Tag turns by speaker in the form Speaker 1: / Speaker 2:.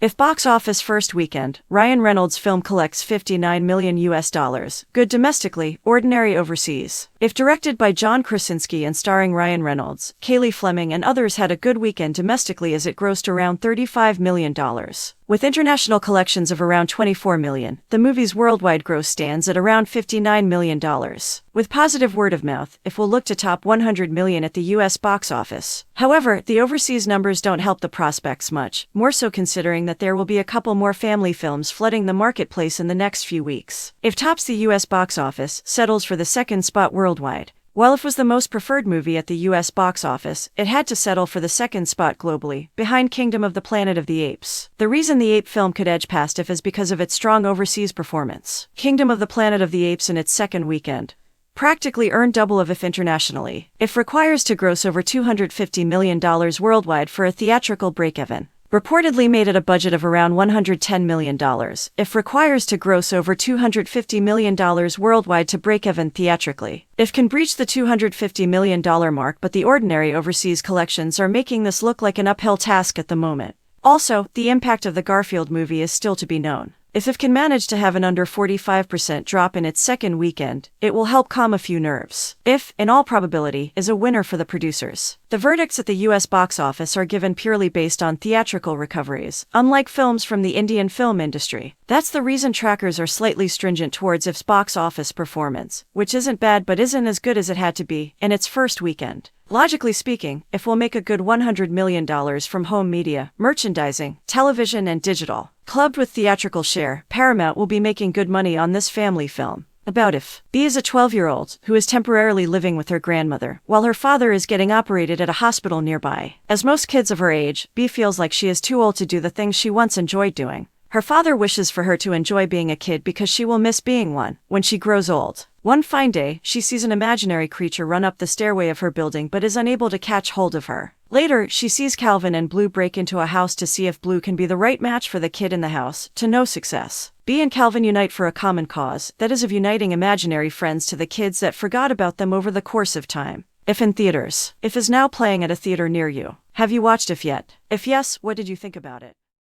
Speaker 1: If box office first weekend, Ryan Reynolds' film collects $59 million US, good domestically, ordinary overseas. If directed by John Krasinski and starring Ryan Reynolds, Kaylee Fleming and others had a good weekend domestically as it grossed around $35 million. With international collections of around $24 million, the movie's worldwide gross stands at around $59 million. With positive word of mouth, it will look to top $100 million at the US box office. However, the overseas numbers don't help the prospects much, more so considering that there will be a couple more family films flooding the marketplace in the next few weeks. If tops the US box office, settles for the second spot worldwide. While If was the most preferred movie at the US box office, it had to settle for the second spot globally, behind Kingdom of the Planet of the Apes. The reason the Ape film could edge past If is because of its strong overseas performance. Kingdom of the Planet of the Apes in its second weekend practically earned double of If internationally. If requires to gross over $250 million worldwide for a theatrical break-even. Reportedly made at a budget of around $110 million, If requires to gross over $250 million worldwide to break even theatrically. If can breach the $250 million mark, but the ordinary overseas collections are making this look like an uphill task at the moment. Also, the impact of the Garfield movie is still to be known. If can manage to have an under 45% drop in its second weekend, it will help calm a few nerves. If, in all probability, is a winner for the producers. The verdicts at the US box office are given purely based on theatrical recoveries, unlike films from the Indian film industry. That's the reason trackers are slightly stringent towards If's box office performance, which isn't bad but isn't as good as it had to be in its first weekend. Logically speaking, If will make a good $100 million from home media, merchandising, television and digital. Clubbed with theatrical share, Paramount will be making good money on this family film. About If. B is a 12-year-old who is temporarily living with her grandmother, while her father is getting operated at a hospital nearby. As most kids of her age, B feels like she is too old to do the things she once enjoyed doing. Her father wishes for her to enjoy being a kid because she will miss being one when she grows old. One fine day, she sees an imaginary creature run up the stairway of her building but is unable to catch hold of her. Later, she sees Calvin and Blue break into a house to see if Blue can be the right match for the kid in the house, to no success. B and Calvin unite for a common cause, that is of uniting imaginary friends to the kids that forgot about them over the course of time. If in theaters. If is now playing at a theater near you. Have you watched If yet? If yes, what did you think about it?